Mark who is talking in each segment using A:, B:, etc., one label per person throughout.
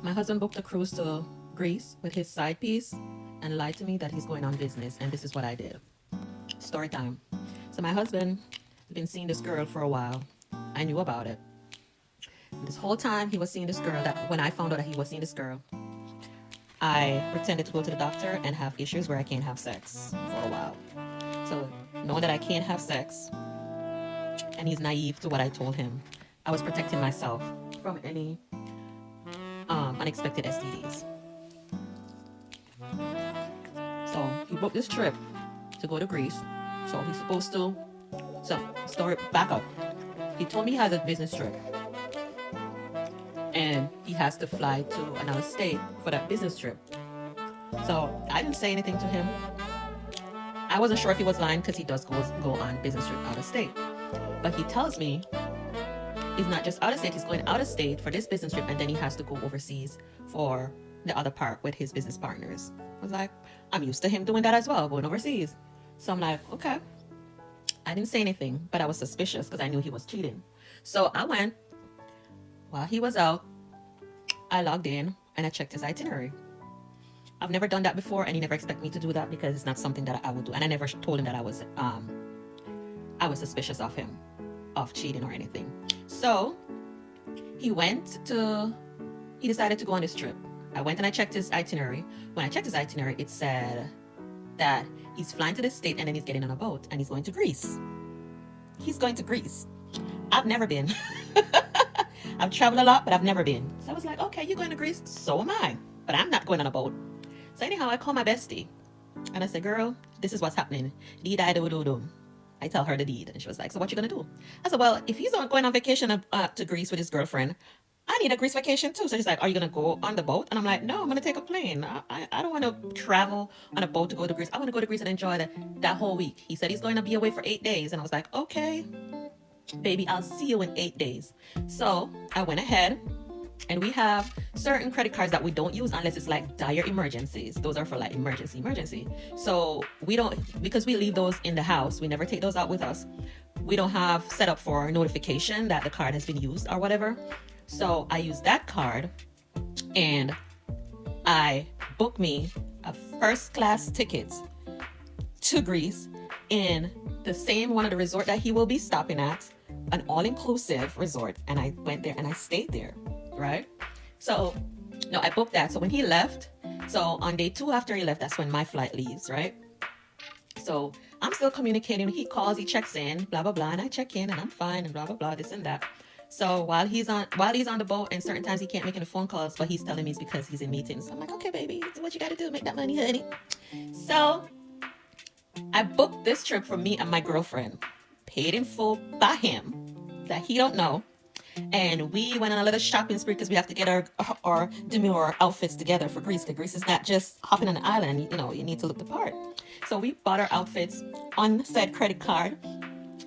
A: My husband booked a cruise to Greece with his side piece and lied to me that he's going on business, and this is what I did. Story time. So my husband had been seeing this girl for a while. I knew about it. This whole time he was seeing this girl, that when I found out that he was seeing this girl, I pretended to go to the doctor and have issues where I can't have sex for a while. So knowing that I can't have sex and he's naive to what I told him, I was protecting myself from any unexpected STDs. So he booked this trip to go to Greece. So he's supposed to. So story back up. He told me he has a business trip, and he has to fly to another state for that business trip. So I didn't say anything to him. I wasn't sure if he was lying because he does go on business trip out of state. But he tells me he's not just out of state, he's going out of state for this business trip, and then he has to go overseas for the other part with his business partners. I was like, I'm used to him doing that as well, going overseas. So I'm like, okay. I didn't say anything, but I was suspicious because I knew he was cheating. So I went, while he was out, I logged in and I checked his itinerary. I've never done that before, and he never expected me to do that because it's not something that I would do. And I never told him that I was suspicious of him, of cheating or anything. So he decided to go on this trip. I went and I checked his itinerary. When I checked his itinerary, it said that he's flying to this state and then he's getting on a boat and he's going to Greece. He's going to Greece. I've never been. I've traveled a lot, but I've never been. So I was like, okay, you're going to Greece? So am I. But I'm not going on a boat. So anyhow, I call my bestie and I said, girl, this is what's happening. Deed, I do. I tell her the deed. And she was like, so what you going to do? I said, well, if he's going on vacation to Greece with his girlfriend, I need a Greece vacation too. So she's like, are you going to go on the boat? And I'm like, no, I'm going to take a plane. I don't want to travel on a boat to go to Greece. I want to go to Greece and enjoy that whole week. He said he's going to be away for 8 days. And I was like, okay, baby, I'll see you in 8 days. So I went ahead, and we have certain credit cards that we don't use unless it's like dire emergencies. Those are for like emergency. So we don't, because we leave those in the house, we never take those out with us. We don't have set up for notification that the card has been used or whatever. So I use that card and I book me a first class ticket to Greece in the same one of the resort that he will be stopping at, an all-inclusive resort. And I went there and I stayed there, right? So, no, I booked that. So when he left, so on day 2 after he left, that's when my flight leaves, right? So I'm still communicating. He calls, he checks in, blah, blah, blah. And I check in and I'm fine and blah, blah, blah, this and that. So while he's on the boat, and certain times he can't make any phone calls, but he's telling me it's because he's in meetings. So I'm like, okay, baby, do what you got to do, make that money, honey. So I booked this trip for me and my girlfriend, paid in full by him, that he don't know. And we went on a little shopping spree because we have to get our demure outfits together for Greece. Because Greece is not just hopping on an island, you need to look the part. So we bought our outfits on said credit card,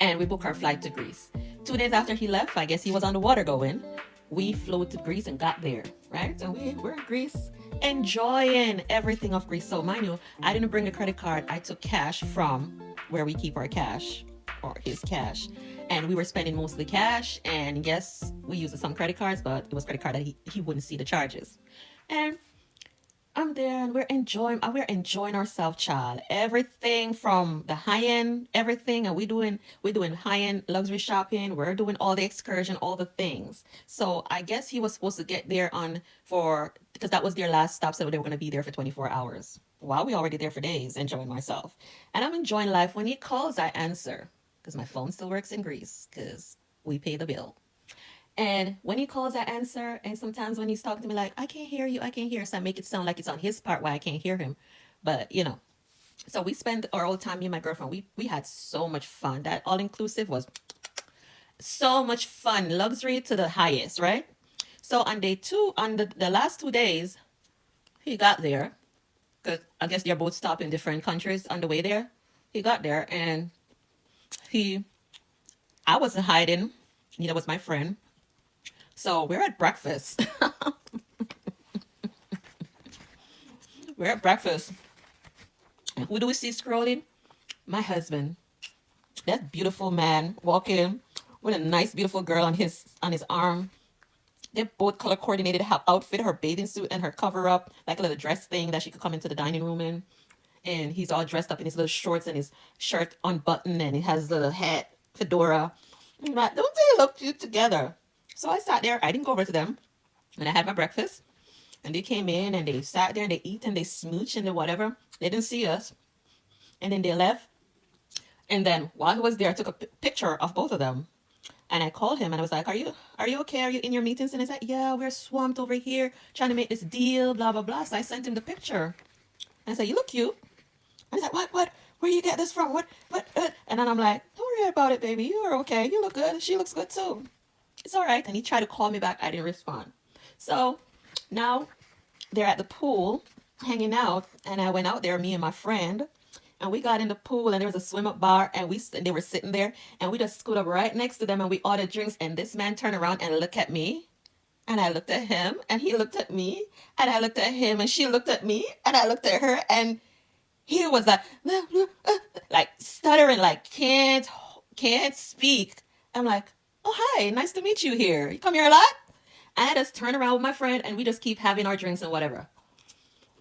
A: and we booked our flight to Greece. 2 days after he left, I guess he was on the water going, we flew to Greece and got there, right? And we're in Greece, enjoying everything of Greece. So mind you, I didn't bring a credit card. I took cash from where we keep our cash, or his cash. And we were spending mostly cash. And yes, we used some credit cards, but it was credit card that he wouldn't see the charges. And I'm there and we're enjoying ourselves, child. Everything from the high-end, everything. And we're doing high-end luxury shopping. We're doing all the excursion, all the things. So I guess he was supposed to get there because that was their last stop. So they were going to be there for 24 hours. Wow, we already there for days, enjoying myself. And I'm enjoying life. When he calls, I answer because my phone still works in Greece because we pay the bill. And when he calls, I answer. And sometimes when he's talking to me like, I can't hear you, I can't hear. So I make it sound like it's on his part why I can't hear him. But, so we spent our whole time, me and my girlfriend. We had so much fun. That all-inclusive was so much fun. Luxury to the highest, right? So on day 2, on the last 2 days, he got there. Because I guess they're both stopped in different countries on the way there. He got there and I wasn't hiding. Neither was my friend. So we're at breakfast. We're at breakfast. And who do we see scrolling? My husband. That beautiful man walking with a nice, beautiful girl on his arm. They both color coordinated her outfit, her bathing suit, and her cover up, like a little dress thing that she could come into the dining room in. And he's all dressed up in his little shorts and his shirt unbuttoned, and he has a little hat, fedora. I'm like, don't they look cute together? So I sat there. I didn't go over to them, and I had my breakfast. And they came in and they sat there and they eat and they smooch and they whatever. They didn't see us, and then they left. And then while he was there, I took a picture of both of them. And I called him and I was like, are you okay? Are you in your meetings? And he's like, yeah, we're swamped over here trying to make this deal, blah, blah, blah. So I sent him the picture. And I said, you look cute. And he's like, what? Where you get this from? What? And then I'm like, don't worry about it, baby. You are okay. You look good. She looks good too. It's all right. And he tried to call me back. I didn't respond. So now they're at the pool hanging out. And I went out there, me and my friend. And we got in the pool and there was a swim up bar and they were sitting there and we just scooted up right next to them and we ordered drinks and this man turned around and looked at me and I looked at him and he looked at me and I looked at him and she looked at me and I looked at her and he was like stuttering, like can't speak. I'm like, oh hi, nice to meet you here. You come here a lot? And I just turn around with my friend and we just keep having our drinks and whatever.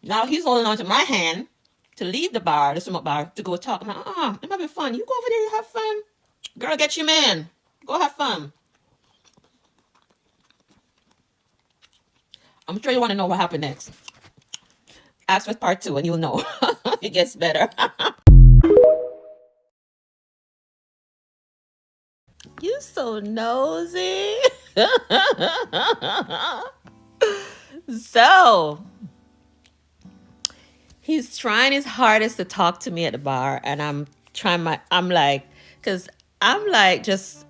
A: Now he's holding on to my hand to leave the bar, the swim up bar, to go talk. I'm like, I'm having fun. You go over there, you have fun. Girl, get your man. Go have fun. I'm sure you want to know what happened next. Ask for part 2 and you'll know. It gets better. You so nosy. So he's trying his hardest to talk to me at the bar and I'm like, because I'm like, just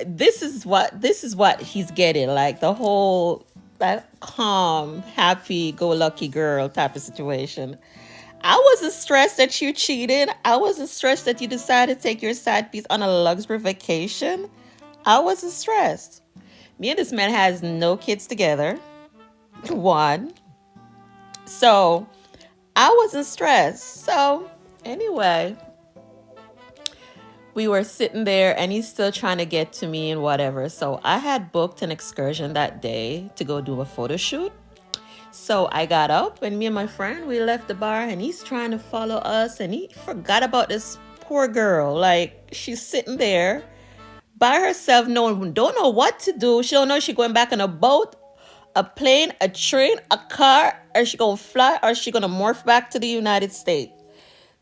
A: this is what he's getting, like the whole like calm, happy go lucky girl type of situation. I wasn't stressed that you cheated. I wasn't stressed that you decided to take your side piece on a luxury vacation. I wasn't stressed. Me and this man has no kids together. One. So I wasn't stressed. So anyway, we were sitting there and he's still trying to get to me and whatever. So I had booked an excursion that day to go do a photo shoot. So I got up and me and my friend, we left the bar and he's trying to follow us and he forgot about this poor girl. Like she's sitting there by herself, don't know what to do. She don't know if she going back on a boat, a plane, a train, a car, or she gonna fly, or she gonna morph back to the United States.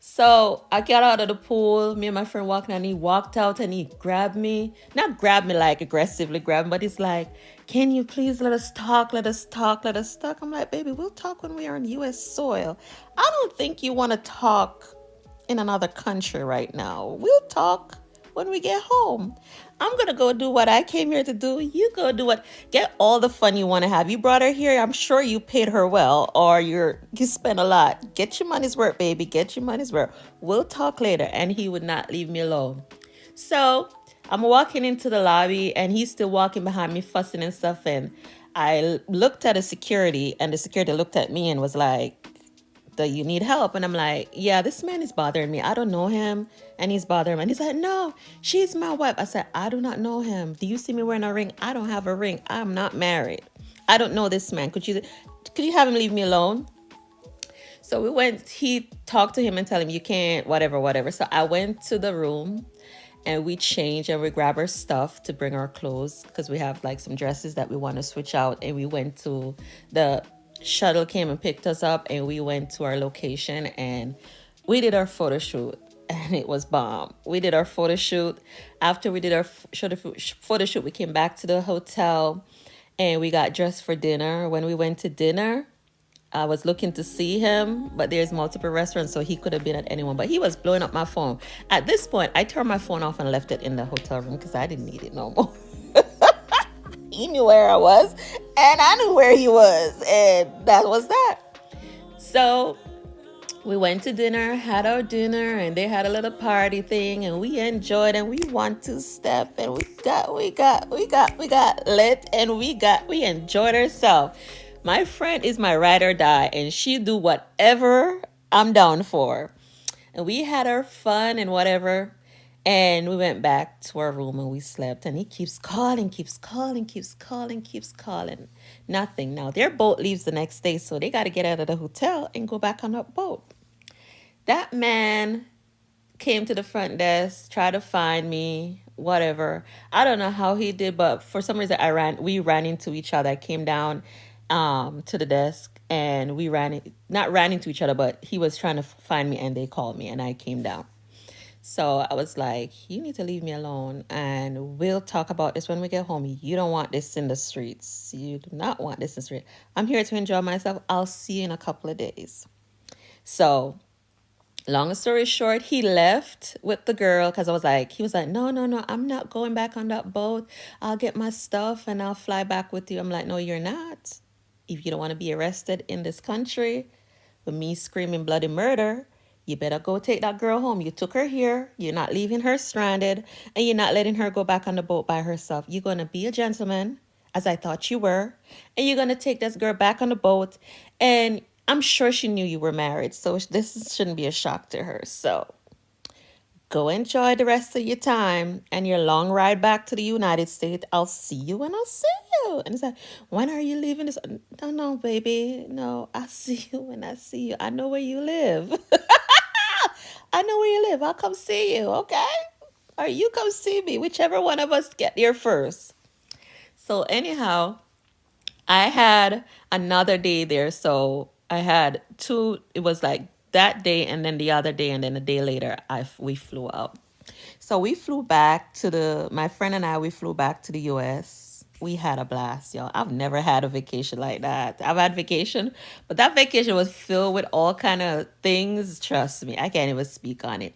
A: So I got out of the pool, me and my friend walking, and he walked out and he grabbed me. Not grabbed me like aggressively grabbed me, but he's like, can you please let us talk, let us talk, let us talk? I'm like, baby, we'll talk when we are on US soil. I don't think you want to talk in another country right now. We'll talk when we get home. I'm going to go do what I came here to do. You go do get all the fun you want to have. You brought her here. I'm sure you paid her well or you spent a lot. Get your money's worth, baby. Get your money's worth. We'll talk later. And he would not leave me alone. So I'm walking into the lobby and he's still walking behind me, fussing and stuff. And I looked at the security and the security looked at me and was like, do you need help? And I'm like, yeah, this man is bothering me. I don't know him. And he's bothering me. And he's like, no, she's my wife. I said, I do not know him. Do you see me wearing a ring? I don't have a ring. I'm not married. I don't know this man. Could you have him leave me alone? So we went, he talked to him and tell him, you can't, whatever. So I went to the room and we changed and we grabbed our stuff to bring our clothes because we have like some dresses that we want to switch out. And we went to the shuttle came and picked us up and we went to our location and we did our photo shoot and it was bomb. We did our photo shoot. After we did our photo shoot, we came back to the hotel and we got dressed for dinner. When we went to dinner, I was looking to see him, but there's multiple restaurants, so he could have been at anyone, but he was blowing up my phone. At this point, I turned my phone off and left it in the hotel room because I didn't need it no more. He knew where I was and I knew where he was, and that was that. So we went to dinner, had our dinner, and they had a little party thing and we enjoyed and we want to step and we got lit and we enjoyed ourselves. My friend is my ride or die and she do whatever I'm down for. And we had our fun and whatever. And we went back to our room and we slept. And he keeps calling, keeps calling, keeps calling, keeps calling. Nothing. Now their boat leaves the next day, so they got to get out of the hotel and go back on that boat. That man came to the front desk, tried to find me, whatever. I don't know how he did, but for some reason we ran into each other. I came down to the desk and we not ran into each other, but he was trying to find me and they called me and I came down. So I was like, you need to leave me alone and we'll talk about this when we get home. You don't want this in the streets. You do not want this in the street. I'm here to enjoy myself. I'll see you in a couple of days. So long story short, he left with the girl because he was like, no, no, no, I'm not going back on that boat. I'll get my stuff and I'll fly back with you. I'm like, no, you're not. If you don't want to be arrested in this country with me screaming bloody murder, you better go take that girl home. You took her here. You're not leaving her stranded and you're not letting her go back on the boat by herself. You're going to be a gentleman, as I thought you were, and you're going to take this girl back on the boat. And I'm sure she knew you were married, so this shouldn't be a shock to her. So go enjoy the rest of your time and your long ride back to the United States. I'll see you when I see you. And he's like, when are you leaving this? No, no, baby. No, I'll see you when I see you. I know where you live. I know where you live. I'll come see you, okay? Or you come see me, whichever one of us get there first. So anyhow, I had another day there. So I had two, it was like that day and then the other day and then a day later we flew out. So we flew back to my friend and I, we flew back to the US. We had a blast, y'all. I've never had a vacation like that. I've had vacation, but that vacation was filled with all kind of things. Trust me, I can't even speak on it.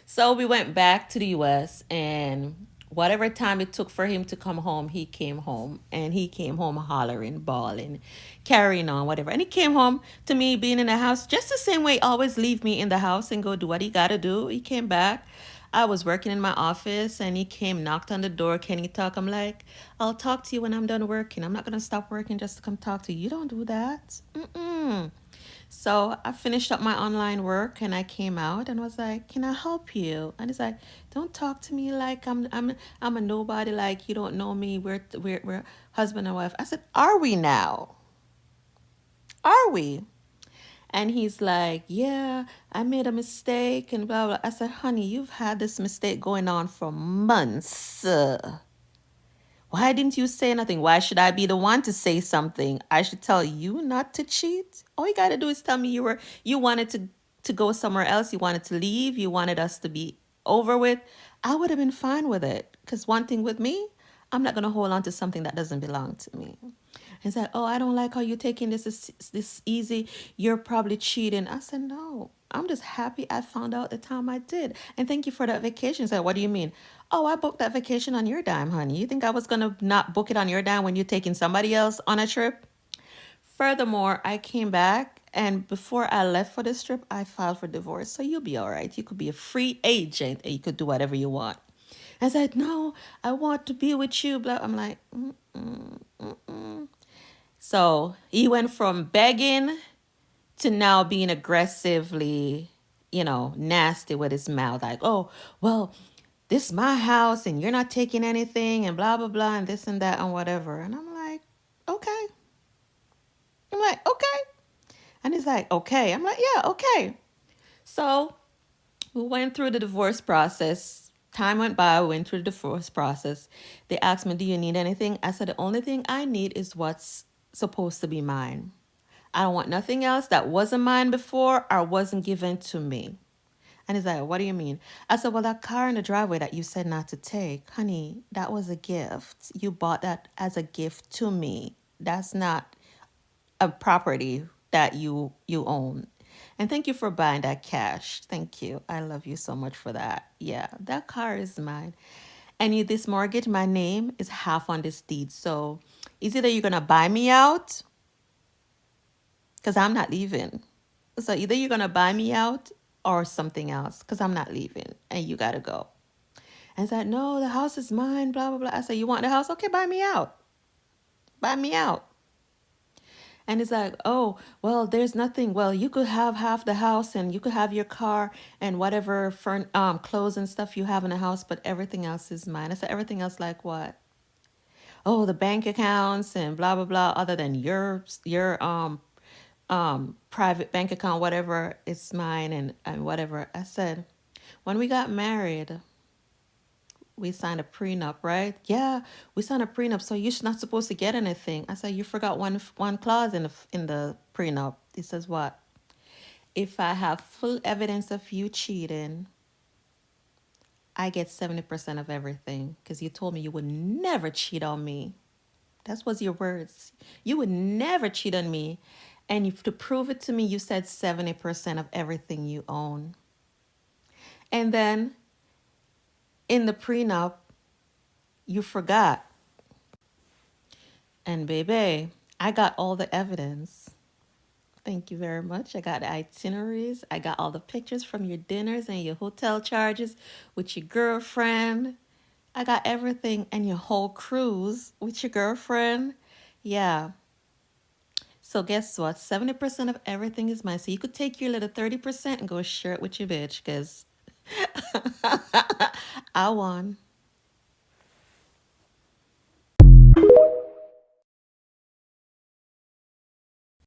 A: So we went back to the US and whatever time it took for him to come home, he came home and he came home hollering, bawling, carrying on, whatever. And he came home to me being in the house just the same way he always leave me in the house and go do what he got to do. He came back. I was working in my office and he came, knocked on the door. Can he talk? I'm like, I'll talk to you when I'm done working. I'm not going to stop working just to come talk to you. You don't do that. Mm-mm. So I finished up my online work and I came out and was like, "Can I help you?" And he's like, "Don't talk to me like I'm a nobody. Like you don't know me. We're husband and wife." I said, "Are we now? Are we?" And he's like, "Yeah, I made a mistake and blah blah." I said, "Honey, you've had this mistake going on for months. Why didn't you say nothing? Why should I be the one to say something? I should tell you not to cheat. All you got to do is tell me you wanted to go somewhere else, you wanted to leave, you wanted us to be over with. I would have been fine with it. Because one thing with me, I'm not going to hold on to something that doesn't belong to me." And said, "Oh, I don't like how you're taking this easy. You're probably cheating." I said, "No, I'm just happy I found out the time I did. And thank you for that vacation." He said, "What do you mean?" "Oh, I booked that vacation on your dime, honey. You think I was going to not book it on your dime when you're taking somebody else on a trip?" Furthermore, I came back and before I left for this trip, I filed for divorce. So you'll be all right. You could be a free agent and you could do whatever you want. I said, "No, I want to be with you." Blah. I'm like, mm-mm, mm-mm. So he went from begging to now being aggressively, nasty with his mouth. Like, "Oh, well, this is my house and you're not taking anything and blah, blah, blah, and this and that and whatever." And I'm like, "Okay." I'm like, "Okay." And he's like, "Okay." I'm like, "Yeah, okay." So we went through the divorce process. Time went by, we went through the divorce process. They asked me, "Do you need anything?" I said, "The only thing I need is what's supposed to be mine. I don't want nothing else that wasn't mine before or wasn't given to me." And he's like, "What do you mean?" I said, "Well, that car in the driveway that you said not to take, honey, that was a gift. You bought that as a gift to me. That's not a property that you own. And thank you for buying that cash. Thank you. I love you so much for that. Yeah, that car is mine. And this mortgage, my name is half on this deed. So is either you're gonna buy me out because I'm not leaving. So either you're gonna buy me out or something else because I'm not leaving and you gotta go." And I said, "No, the house is mine, blah, blah, blah." I said, "You want the house? Okay, buy me out. Buy me out." And it's like, oh, well, there's nothing. Well, you could have half the house and you could have your car and whatever clothes and stuff you have in the house, but everything else is mine. I said, everything else like what? Oh, the bank accounts and blah blah blah. Other than your private bank account, whatever, it's mine and whatever. I said, when we got married, we signed a prenup, right? Yeah, we signed a prenup, so you're not supposed to get anything. I said, you forgot one clause in the prenup. It says what? If I have full evidence of you cheating, I get 70% of everything because you told me you would never cheat on me. That was your words. You would never cheat on me. And to prove it to me, you said 70% of everything you own. And then in the prenup, you forgot. And baby, I got all the evidence. Thank you very much. I got the itineraries. I got all the pictures from your dinners and your hotel charges with your girlfriend. I got everything and your whole cruise with your girlfriend. Yeah. So guess what? 70% of everything is mine. So you could take your little 30% and go share it with your bitch because I won.